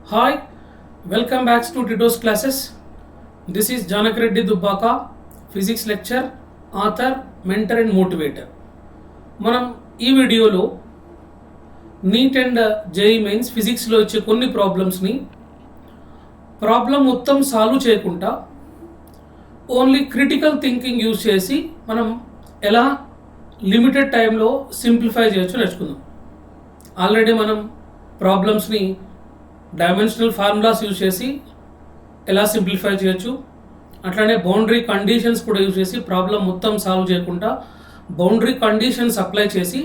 Hi, welcome back to Tito's classes. This is Janakareddy Dubbaka, physics lecture, author, mentor and motivator. మనం ఈ వీడియోలో neat and JEE mains ఫిజిక్స్లో ఇచ్చే కొన్ని ప్రాబ్లమ్స్ని ప్రాబ్లం మొత్తం సాల్వ్ చేయకుండా ఓన్లీ క్రిటికల్ థింకింగ్ యూజ్ చేసి మనం ఎలా లిమిటెడ్ టైంలో సింప్లిఫై చేయొచ్చు నేర్చుకుందాం. ఆల్రెడీ మనం ప్రాబ్లమ్స్ని డైమెన్షనల్ ఫార్ములాస్ యూజ్ చేసి ఎలా సింప్లిఫై చేయొచ్చు, అట్లానే బౌండరీ కండిషన్స్ కూడా యూజ్ చేసి ప్రాబ్లం మొత్తం సాల్వ్ చేయకుండా బౌండరీ కండిషన్స్ అప్లై చేసి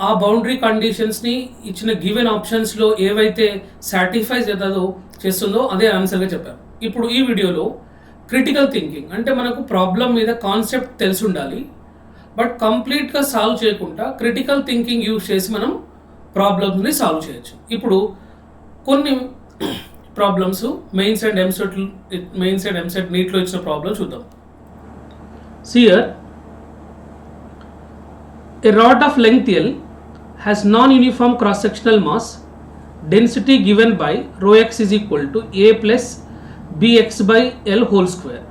ఆ బౌండరీ కండిషన్స్ని ఇచ్చిన గివెన్ ఆప్షన్స్లో ఏవైతే సాటిస్ఫై చేస్తుందో అదే ఆన్సర్గా చెప్పాను. ఇప్పుడు ఈ వీడియోలో క్రిటికల్ థింకింగ్ అంటే మనకు ప్రాబ్లం మీద కాన్సెప్ట్ తెలిసి ఉండాలి, బట్ కంప్లీట్గా సాల్వ్ చేయకుండా క్రిటికల్ థింకింగ్ యూజ్ చేసి మనం ప్రాబ్లమ్ని సాల్వ్ చేయొచ్చు. ఇప్పుడు కొన్ని ప్రాబ్లమ్స్ మెయిన్స్ అండ్ ఎంసెట్ నీట్లో ఇచ్చిన ప్రాబ్లం చూద్దాం. Here a rod of length L has non-uniform cross-sectional mass density given by rho x is equal to a plus bx by L whole square,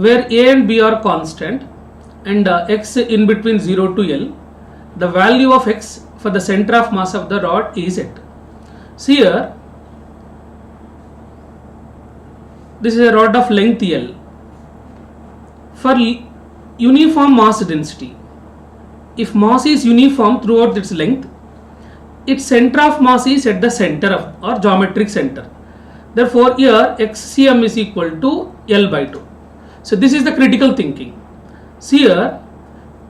where a and b are constant and x in between 0 to L. The value of x for the center of mass of the rod is at. Here this is a rod of length L. For uniform mass density, if mass is uniform throughout its length, its center of mass is at the center of or geometric center. Therefore, here xcm is equal to L by 2. So this is the critical thinking. See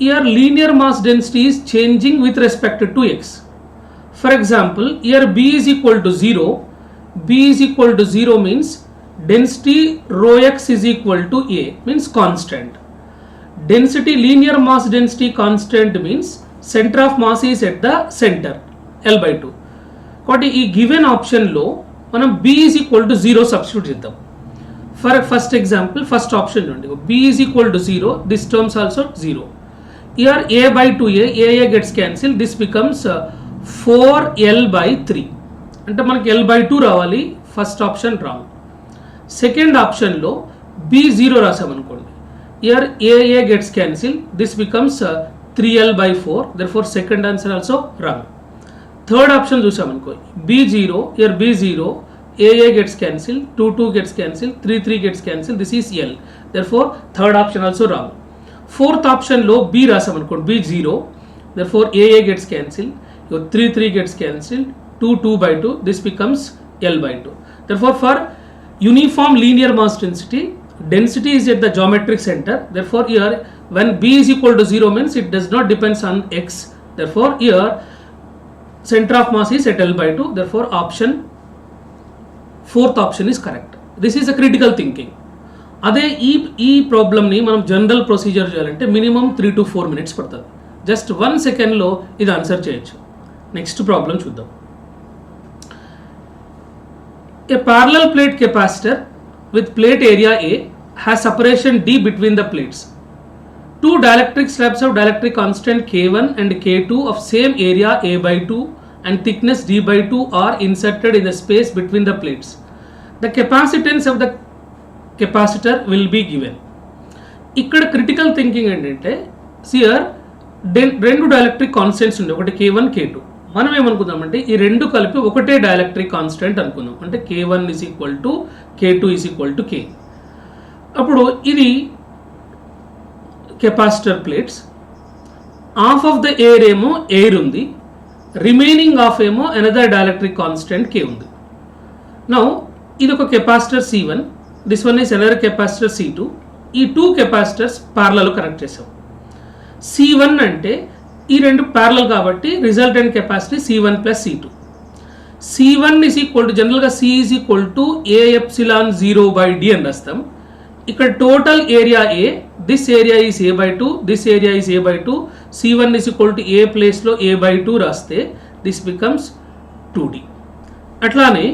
here linear mass density is changing with respect to x. For example, here b is equal to 0. B is equal to 0 means density rho x is equal to a, means constant. Density linear mass density constant means center of mass is at the center, L by 2. కాబట్టి ఈ given ఆప్షన్లో మనం b is equal to 0 substitute చేద్దాం. For first example first option నుండి b is equal to 0, this terms also 0. here a by 2a, a gets cancelled, this becomes 4L by 3. అంటే మనకి L by 2 రావాలి, first option wrong. Second ఆప్షన్లో b0 రాసామనుకోండి, here a gets cancelled, this becomes 3L by 4, therefore second answer also wrong. Third option చూసామనుకో b0, here b0, a gets cancelled, 2 gets cancelled, 3 gets cancelled, this is L, therefore third option also wrong. Fourth ఆప్షన్లో b రాసామనుకోండి b0, therefore a gets cancelled, 3 gets cancelled, 2 by 2, this becomes L by 2. Therefore for uniform linear mass density is at the geometric center, therefore here when b is equal to 0 means it does not depends on x, therefore here center of mass is at L by 2, therefore fourth option is correct. This is a critical thinking. అదే ఈ ప్రాబ్లమ్ని మనం general procedure చేయాలంటే minimum 3 to 4 minutes పడుతుంది. Just 1 సెకండ్లో ఇది answer చేయొచ్చు. Next problem చూద్దాం. A parallel plate capacitor with plate area A has separation D between the plates. Two dielectric slabs of dielectric constant K1 and K2 of same area A by 2 and thickness D by 2 are inserted in the space between the plates. The capacitance of the capacitor will be given. ఇక్కడ critical thinking ఏంటంటే సియర్ రెండు dielectric constants ఉండే, ఒకటి K1 K2. మనం ఏమనుకుందామంటే ఈ రెండు కలిపి ఒకటే డైఎలక్ట్రిక్ కాన్స్టెంట్ అనుకుందాం, అంటే K1 is equal to K2 is equal to K. అప్పుడు ఇది capacitor plates, half of the air ఏమో ఎయిర్ ఉంది, రిమైనింగ్ హాఫ్ ఏమో అనదర్ డైఎలక్ట్రిక్ కాన్స్టెంట్ K ఉంది. నౌ ఇది ఒక capacitor C1, this one is another capacitor C2. ఈ two capacitors parallel connect చేసాం. C1 అంటే ఈ రెండు ప్యారలల్ కాబట్టి resultant capacity C1 plus C2. C1 is equal to జనరల్గా C is equal to A epsilon 0 by D అని రాస్తాం. ఇక్కడ total area A, this area is A by 2, this area is A by 2, C1 is equal to A ప్లేస్లో A by 2 రాస్తే this becomes 2D. అట్లానే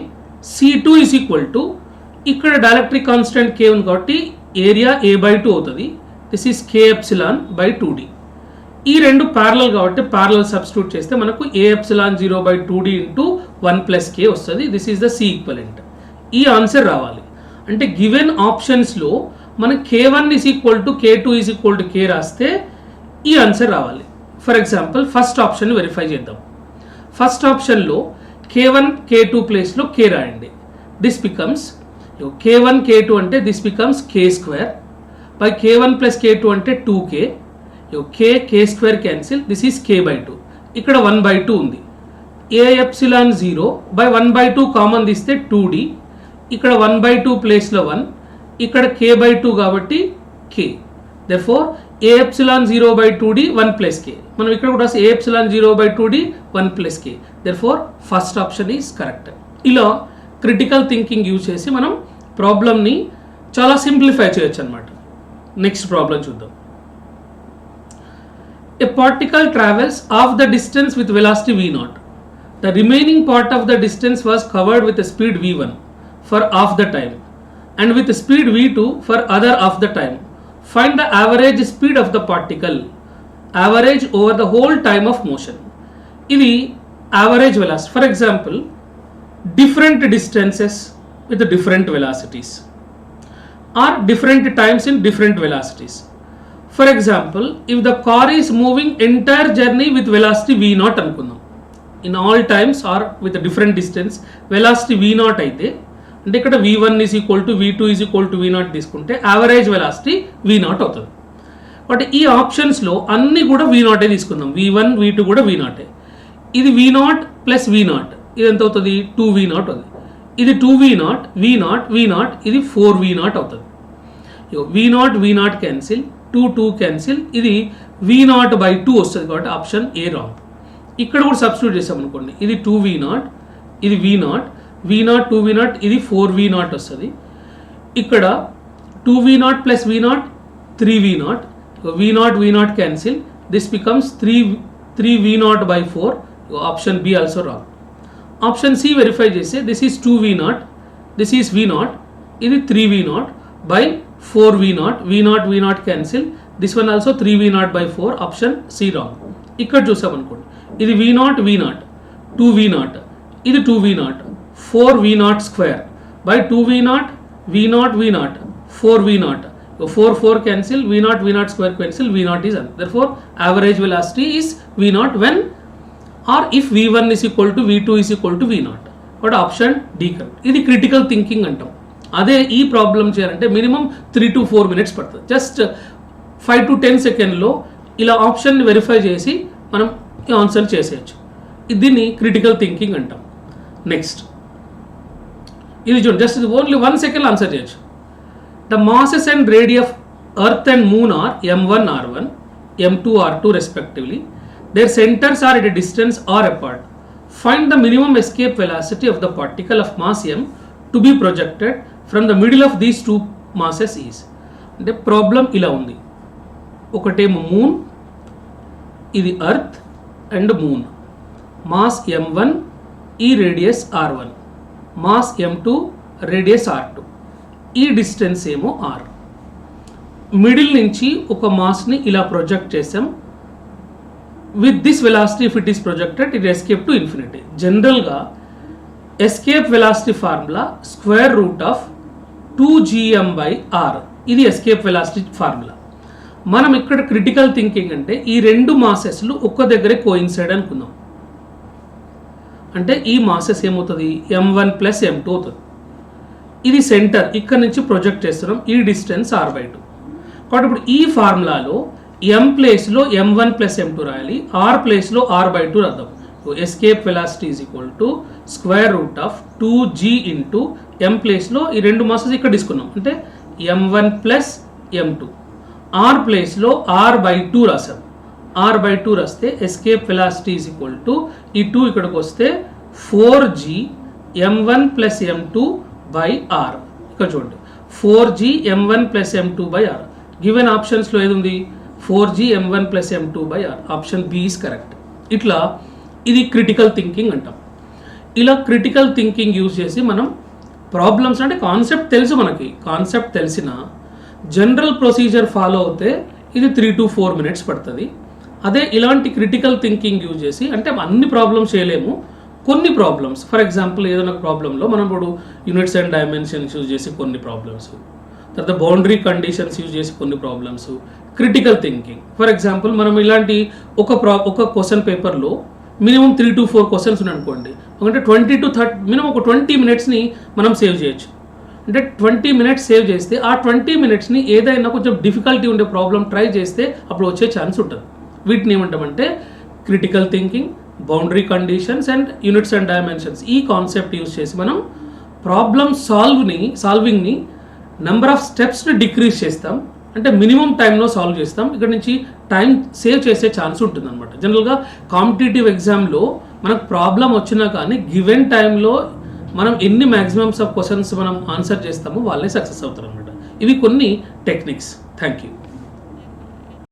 C2 is equal to ఇక్కడ dielectric constant K ఉంది కాబట్టి area A by 2 అవుతుంది, this is K epsilon by 2D. ఈ రెండు parallel కాబట్టి ప్యారలల్ సబ్స్టిట్యూట్ చేస్తే మనకు A epsilon 0/2d into 1 plus k వస్తుంది. This is the C equivalent. ఈ ఆన్సర్ రావాలి. అంటే గివెన్ ఆప్షన్స్లో మనం k1 is equal to k2 is equal to k రాస్తే ఈ ఆన్సర్ రావాలి. For example first option verify చేద్దాం. ఫస్ట్ ఆప్షన్లో k1 k2 ప్లేస్లో k రాయండి. దిస్ బికమ్స్ k1 k2 అంటే this becomes k square by k1 plus k2 అంటే 2k. k square cancel, this is k/2. ఇక్కడ 1/2 ఉంది. ఏ ఎప్సిలాన్ 0 బై 1/2 కామన్ తీస్తే 2d. ఇక్కడ 1/2 ప్లేస్లో 1, ఇక్కడ k/2 కాబట్టి k. Therefore A epsilon 0/2d 1 plus k. మనం ఇక్కడ కూడా A epsilon 0/2d 1 plus k. Therefore first option is correct. ఇలా క్రిటికల్ థింకింగ్ యూజ్ చేసి మనం ప్రాబ్లమ్ని చాలా సింప్లిఫై చేయొచ్చు అనమాట. నెక్స్ట్ ప్రాబ్లం చూద్దాం. A particle travels half the distance with velocity v0. The remaining part of the distance was covered with a speed v1 for half the time and with a speed v2 for other half the time. Find the average speed of the particle, average over the whole time of motion. ఇది average velocity. For example, different distances with different velocities or different times in different velocities. For example, if the car is moving entire journey with velocity v0 అనుకుందాం, in all times or with a different distance velocity v0 అయితే, అంటే ఇక్కడ v1 is equal to v2 is equal to v0 తీసుకుంటే average velocity v0 అవుతుంది. But ఈ ఆప్షన్స్లో అన్నీ కూడా v0 తీసుకుందాం. v1 v2 కూడా v0. ఇది v0 ప్లస్ v0 ఇది ఎంత అవుతుంది? 2v0 అవుతుంది. ఇది 2v0 v0 v0 ఇది 4v0 అవుతుంది. v0 v0 క్యాన్సిల్, 2 క్యాన్సిల్, ఇది v0/2 వస్తుంది కాబట్టి ఆప్షన్ ఏ రాంగ్. ఇక్కడ కూడా సబ్స్టిట్యూట్ చేసాం అనుకోండి, ఇది 2v0 ఇది v0 2v0 ఇది 4v0 వస్తుంది. ఇక్కడ 2v0 plus v0 3v0 v0 cancel, this becomes 3v0/4. Option B also wrong. Option C verify చేస్తే this is 2v0 this is v0 ఇది 3v0 by 4v0 v0 cancel, this one also 3v0/4. Option C wrong. ఇక్కడ చూసామనుకోండి, ఇది v0 2v0 ఇది 2v0 4v0 square by 2v0 4v0 4 cancel, v0 square cancel, v0 is answer. Therefore average velocity is v0 when or if v1 is equal to v2 is equal to v0. But option D correct. ఇది critical thinking అంటాం. అదే ఈ problem చేయాలంటే minimum 3 to 4 minutes పడుతుంది. Just 5 to 10 సెకండ్లో ఇలా ఆప్షన్ని verify చేసి మనం ఆన్సర్ చేసేయచ్చు. దీన్ని క్రిటికల్ థింకింగ్ అంటాం. నెక్స్ట్ ఇది చూడండి, జస్ట్ ఓన్లీ 1 second ఆన్సర్ చేయొచ్చు. The masses and radius of earth and moon are m1 r1 m2 r2 respectively. Their centres are at a distance R apart. Find the minimum escape velocity of the particle of mass m to be projected from the middle of these 2 masses is. అంటే problem ఇలా ఉంది, ఒకటేమో moon, ఇది earth and moon, mass m1 ఈ radius r1, mass m2 radius r2, ఈ distance ఏమో r. Middle నుంచి ఒక మాస్ని ఇలా ప్రొజెక్ట్ చేసాం. With this velocity if it is projected it escape to infinity. జనరల్గా escape velocity formula square root of 2gm/r. ఇది escape velocity formula. మనం ఇక్కడ క్రిటికల్ థింకింగ్ అంటే ఈ రెండు మాసెస్లు ఒక్క దగ్గరే కోయిన్సైడ్ అనుకుందాం. అంటే ఈ మాసెస్ ఏమవుతుంది? m1 ప్లస్ m2 అవుతుంది. ఇది సెంటర్, ఇక్కడ నుంచి ప్రొజెక్ట్ చేస్తున్నాం, ఈ డిస్టెన్స్ r/2. కాబట్టి ఇప్పుడు ఈ ఫార్ములాలో m ప్లేస్లో m1 ప్లస్ m2 రాయాలి, r ప్లేస్లో r/2 రాద్దాం. Escape velocity is equal to square root of 2g into m ప్లేస్లో ఈ రెండు మాసెస్ ఇక్కడ తీసుకున్నాం, అంటే m1 ప్లస్ m2. r ప్లేస్లో r/2 రాసాం. r/2 రాస్తే escape velocity is equal to ఈ 2 ఇక్కడికి వస్తే 4g m1 plus m2 by r. ఇక్కడ చూడండి 4g m1 plus m2 by r. Given ఆప్షన్స్లో ఏది ఉంది? 4g m1 plus m2 by r. Option B is correct. ఇట్లా ఇది క్రిటికల్ థింకింగ్ అంటాం. ఇలా క్రిటికల్ థింకింగ్ యూజ్ చేసి మనం ప్రాబ్లమ్స్, అంటే కాన్సెప్ట్ తెలుసు, మనకి కాన్సెప్ట్ తెలిసిన జనరల్ ప్రొసీజర్ ఫాలో అవుతే ఇది 3 to 4 minutes పడుతుంది. అదే ఇలాంటి క్రిటికల్ థింకింగ్ యూజ్ చేసి, అంటే అన్ని ప్రాబ్లమ్స్ చేయలేము, కొన్ని ప్రాబ్లమ్స్, ఫర్ ఎగ్జాంపుల్ ఏదైనా ప్రాబ్లంలో మనం ఇప్పుడు యూనిట్స్ అండ్ డైమెన్షన్స్ యూజ్ చేసి కొన్ని ప్రాబ్లమ్స్, తర్వాత బౌండరీ కండిషన్స్ యూజ్ చేసి కొన్ని problems, critical thinking. For example మనం ఇలాంటి ఒక క్వశ్చన్ పేపర్లో మినిమం 3 to 4 క్వశ్చన్స్ ఉన్నాయి అనుకోండి, అంటే 20 to 30 మినిమం ఒక 20 minutesని మనం సేవ్ చేయొచ్చు. అంటే 20 minutes సేవ్ చేస్తే ఆ 20 minutesని ఏదైనా కొంచెం డిఫికల్టీ ఉండే ప్రాబ్లం ట్రై చేస్తే అప్పుడు వచ్చే ఛాన్స్ ఉంటుంది. వీటిని ఏమంటామంటే critical thinking, boundary conditions and units and dimensions. ఈ కాన్సెప్ట్ యూజ్ చేసి మనం ప్రాబ్లమ్ సాల్వింగ్ని నెంబర్ ఆఫ్ స్టెప్స్ని డిక్రీజ్ చేస్తాం, అంటే మినిమం టైంలో సాల్వ్ చేస్తాం. ఇక్కడ నుంచి టైం సేవ్ చేసే ఛాన్స్ ఉంటుంది అనమాట. జనరల్గా కాంపిటేటివ్ ఎగ్జామ్లో మనకు ప్రాబ్లం వచ్చినా కానీ గివెన్ టైంలో మనం ఎన్ని మ్యాక్సిమమ్స్ ఆఫ్ క్వశ్చన్స్ మనం ఆన్సర్ చేస్తామో వాళ్ళే సక్సెస్ అవుతారు అనమాట. ఇవి కొన్ని టెక్నిక్స్. Thank you.